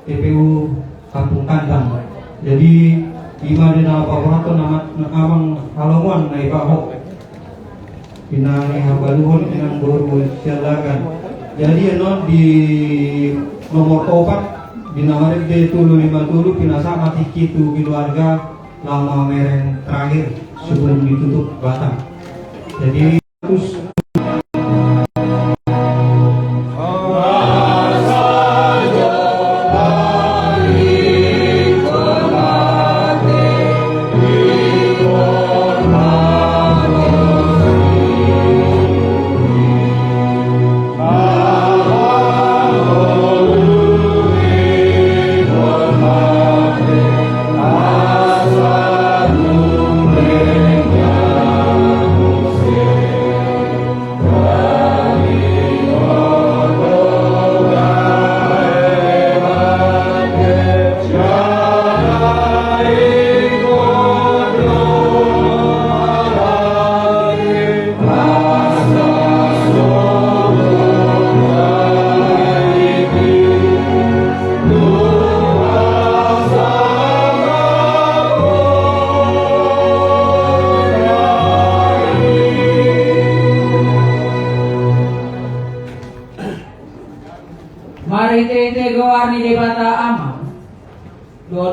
TPU Kampung Kandang. Jadi ima dina paborato nama amang halaman na ibahok pinang habaluhon pinang boru sialagan. Jadi di nomor 4 dinawarin de tulu 50 pinasa mati kitu keluarga lama mereng terakhir sebelum ditutup batang. Jadi terus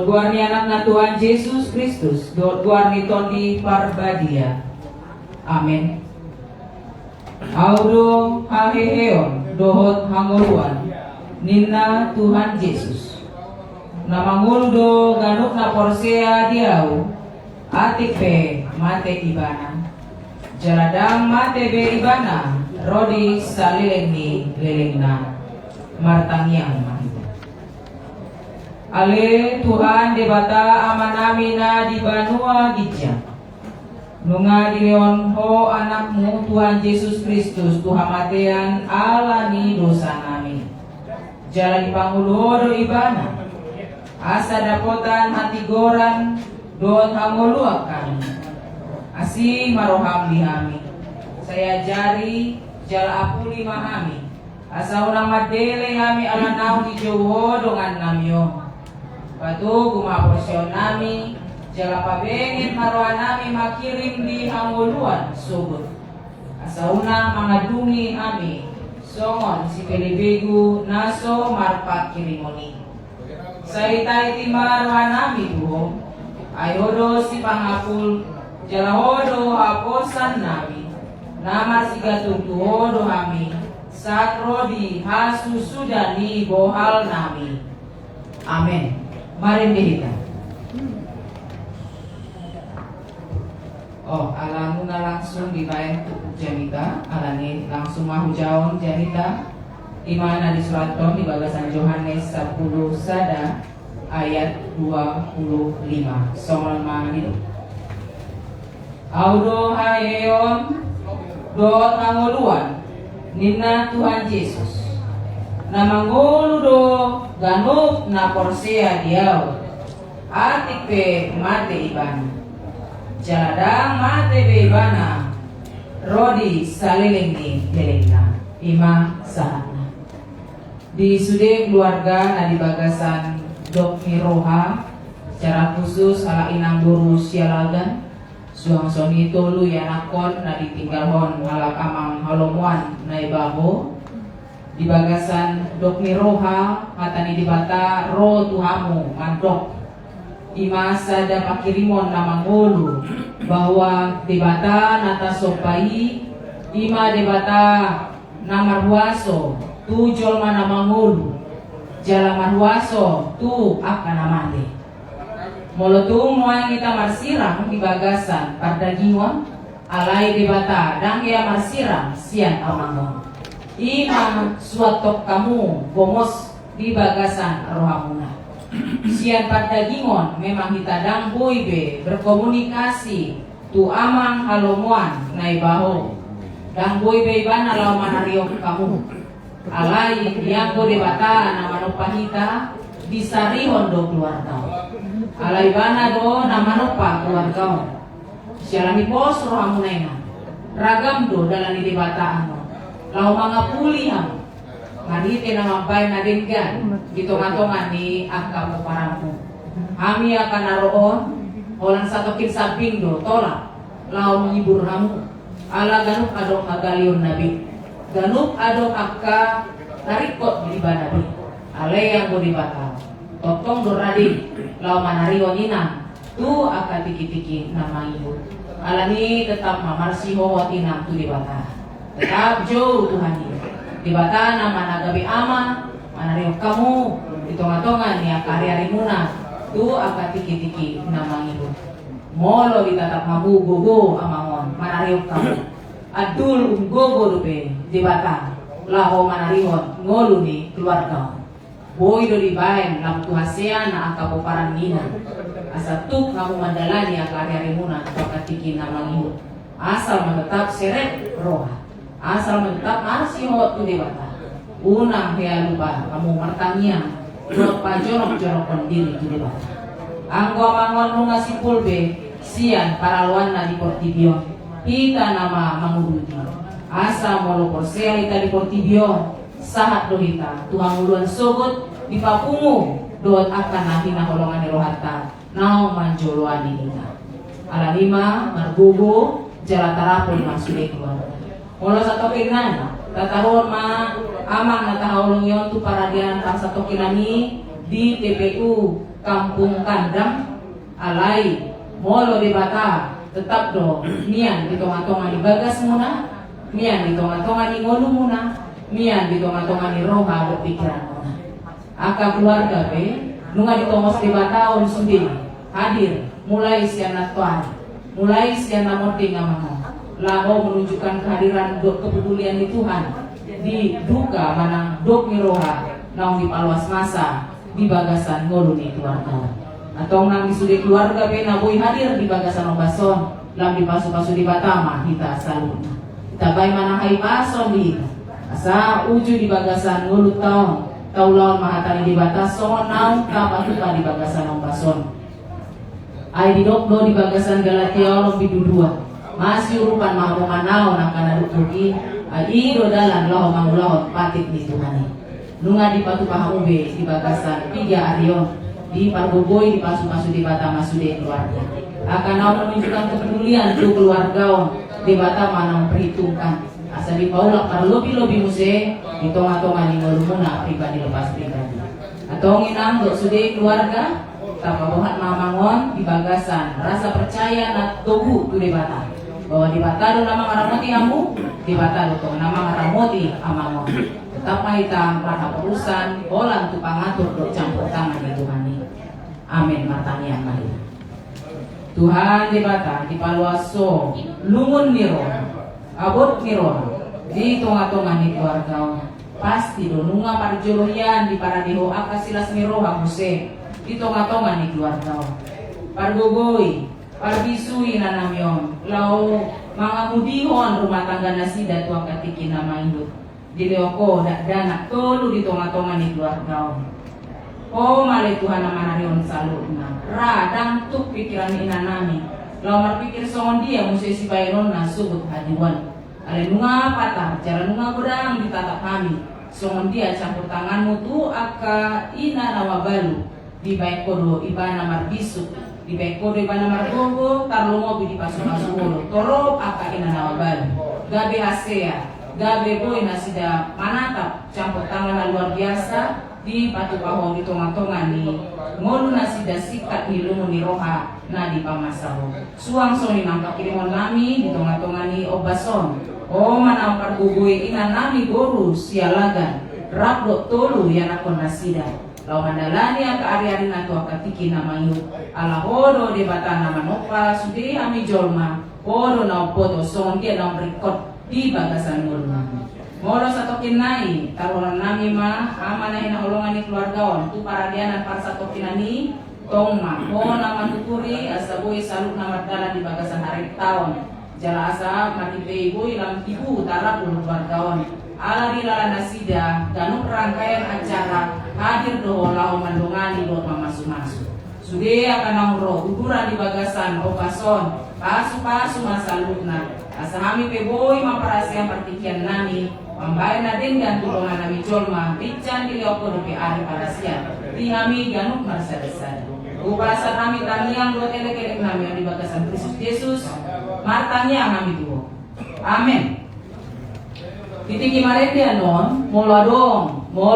Guarni anak Tuhan Yesus Kristus, guarni tondi parbadia. Amin. Audo haheheon dohot hangoluan ninna Tuhan Yesus. Namanguldo ganuk na porsea diau atipe mate ibana. Jaladang mate be ibana rodi salilengni lelengna martangiang mahita. Ale Tuhan debata amanamina di Banua Gija. Nunga di leon ho anakmu Tuhan Yesus Kristus Tuhan matean alani dosa nami. Jalan di panguluhodo ibana. Asa dapotan hati goran doon hangoluak kami. Asi maroham dihami. Saya jari jala apuli mahami. Asa unang madele kami alanau di jauho dongan namyo. Patu gumaporsion nami jala pabengit maroan nami makirim di hanguluan subut. Asa unang mangadungi ami songon si pelibegu naso marpak kirimoni. Saitai ti maroan nami buho ayodo si pangapul jala hodo haposan nami namar si gatung tuhodo hami sakrodi hasu sudah ni bohal nami. Amin. Mari kita. Oh, alamuna langsung dibayang tubuh janita, alani langsung mahu jauh janita. Di mana di surat Tom di bagasan Yohanes 10 sada ayat 25. Songon mangani. Audo haeon doot angoluan ninna Tuhan Yesus. Namanguludo ganuk na porsea diau atipe mate ibana. Jaladang mate be ibana rodi salilengni helengna ima sahatna. Di sude keluarga na di bagasan Dok Miroha secara khusus ala inang buru sialagan suang soni tolu yanakon na ditinggalhon halak amang halomuan na ibaho di bagasan Dok Miroha matani dibata ro tuhamu mandok ima sada pakirimon namang ulu bahwa dibata nata sopai ima dibata namar huaso tu jolma namang ulu jala marhuaso tu akan amande molotung moang kita marsirang di bagasan pardagingon alai dibata dang ya marsirang sian amangon ima suatok kamu bomos di bagasan rohamuna. Sian pardagingon memang hitadang boybe berkomunikasi tu amang halomuan naibaho. Dang boybe ibana lau manariok kamu. Alai yang go debata nama nopahita disarihon do keluarga. Alai bana do nama nopa keluarga. Sialani pos rohamunena. Ragam do dalam debata lau mga pulihang Hari tina mabay na din gan, gitongan-tongan ni angka mo paramu. Kami akan naroon, orang satu sabing do, tolak, lau menghibur kamu. Ala ganuk adong agalion nabi, ganuk adong akka narikot di nabi. Ale yang go dibatal, totong doradi, lau manarion inang, tu akka tiki-tiki nama ibu. Alani tetap mamarsiho watinang tu dibatal, tetap jauh Tuhan ini. Dibata nama nagabi ama, manariok kamu, ditonga-tongan ya karya rimuna, tu akan tiki-tiki nama ibu. Molo ditatap habu gogo amangon, manariok kamu. Adul gogo dupe, dibata, laho manarihon, ngolu ni keluarga. Boy do dibayan, lam tuhasean na angka poparan nina. Asa tuk kamu mandalani ya karya rimuna, tu akan tiki nama ibu. Asal menetap seret roha. Asal menetap masih hot tu dewata. Unang hea lupa kamu martanya jorok jorok pendiri tu dewata. Anggo mangon lunga simpul be sian paraluan na di Portibion. Kita nama manguruti. Asa molo porsea ita di Portibion. Sahat do hita tuang uluan sogot di papungu doot akan nahina holongan rohata. Nau manjoloan di hita. Ala lima margugo jala tarapon masude keluar. Molo satu kinan, tataron ma amang natahulong yon tu paradian tang satu kinani di TPU Kampung Kandang alai molo di bata tetap do mian di tonga-tonga di bagas muna, mian di tonga-tonga di ngolu muna, mian di tonga-tonga di roha berpikiran muna. Aka keluarga be nunga di tongos di bata on sundin hadir mulai siana tuan, mulai siana moti ngamang. Laho menunjukkan kehadiran dok kepedulian di Tuhan di duka manang dok miroha naung di paluas masa di bagasan ngolu ni keluarga atau nang di sudi keluarga pena boy hadir di bagasan obason lam di pasu-pasu di batama kita saluna kita bay manang hai pason di asa uju di bagasan ngolu tau lawan mahatani di batason naung kapatuka di bagasan obason ai di dokdo di bagasan Galatia olong bidudua masih urupan mahu manau nak kana duki aido dalan loh mangulahot patik di Tuhan nunga di patu pahamube di bagasan 3 arion di pargoboy di pasu-pasu di bata masude keluarga akan nau menunjukkan kepedulian tu keluarga di bata manang perhitungkan asa di paulak parlobi-lobi muse di tonga-tonga ni ngolumuna pribadi lepas pribadi atau nginang dok sude keluarga tapabohat mamangon di bagasan rasa percaya nak tobu tu di bata bahwa di bata do nama ngaramoti kamu di bata do nama ngaramoti amangon tetap mahita pada perusan bolan tu pangatur do campur tangan di Tuhan ini amin martani yang kali Tuhan di bata di paluaso lungun niro abot niro di tonga-tonga ni keluarga pasti do nunga parjolohian di paradiho akasilas niro hamuse di tonga-tonga ni keluarga pargogoi parbisui nanamyon lau mga mudihon rumah tangga nasida tuang katiki nama induk di leoko dak danak tolu di tonga-tonga ni keluarga oh male Tuhan nama narion salutna radang tuk pikiran inanami lau marpikir songon dia musisi bayron na subut hadiwan ale nunga patah cara nunga godang ditatap kami songon dia campur tanganmu tu aka ina nawa balu di baik kodo ibana marbisuk di beko di bana margogo tarlo di pasu-pasu torop aka ina nawabal gabe hasea gabe boy nasida manatap campur tangan luar biasa di batu paho di tonga-tonga ni ngolu nasida sikat ni lumu ni roha na di pamasaho suang soni nampak kirimon nami di tonga-tonga ni obason o manampar gugoy ina nami goru sialagan rapdo tolu yanakon nasida lau mandalani aka ari-ari natu aka tiki nama yuk ala hodo de bata nama nopa sudi ami jolma hodo na poto songon dia na berikot di bagasan ngolma molo satokin nai taruhan nami ma ama nahi na holongan ni keluargaon tu paradianan par satokin nani tongma ho nama tuturi asa boy salut nama dalan di bagasan hari tahun jala asa mati ibu ilang ibu tarap ulu keluargaon ala di lala nasida ganu rangkaian acara hadir doho lau mandongani dot mamasu-masu sude akan nauro ukuran di bagasan opason pasu-pasu masalutna asa hami peboy maparasian partikian nami Mambae naden dan tulungan nami jolma pican dili opo dupi ari parasia. Tingami ganuk marsa besar. Upasa kami tangiang buat elek-elek nami yang dibagasan Kristus Yesus. Martanya nami tuh. Amin. Titik kemarin dia non, molo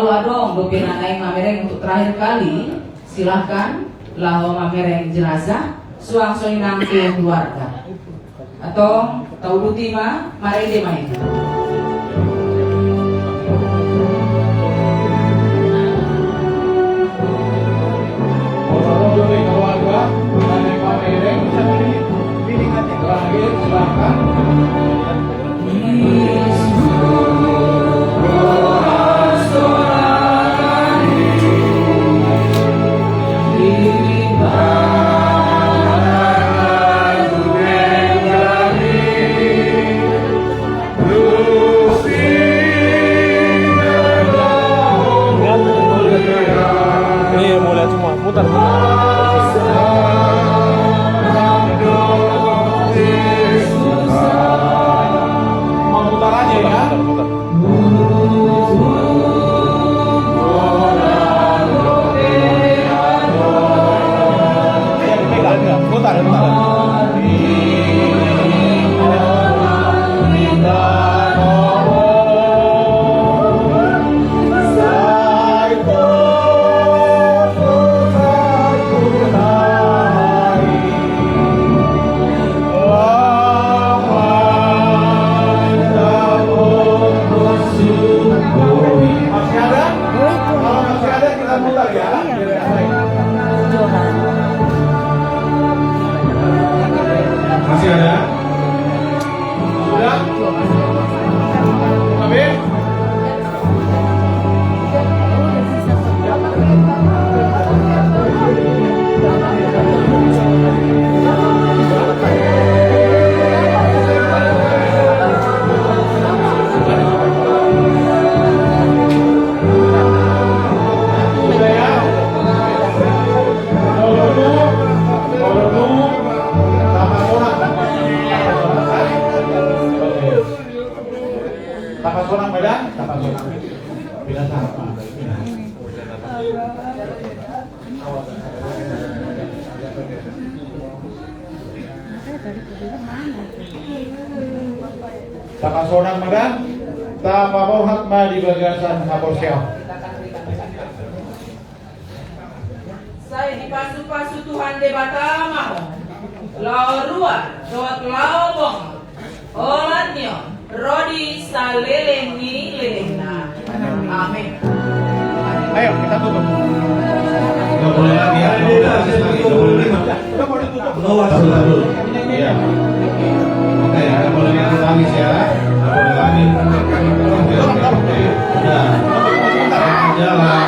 adong, dupi nanai mamereng untuk terakhir kali. Silahkan laho mamereng jenazah, suang soinang keluarga. Atau tahu butima, mari dia main. Masih ada? Sudah? Amin. Sonang Medan, Tapak Sonang. Bila Tapak. Tapak Sonang Medan, Tapak Hatma di Bagasan Haporsel. Saya dipasu-pasu Tuhan debata mau. Laurua, doat laubong. Olatnya. Rodi saleleni lelena. Amin. Ayo kita tutup. Nggak boleh lagi ya. Udah mau ditutup. Bawa dulu. Iya. Oke, nggak boleh lagi tangis ya. Nggak boleh lagi. Oke. Udah. Jalan.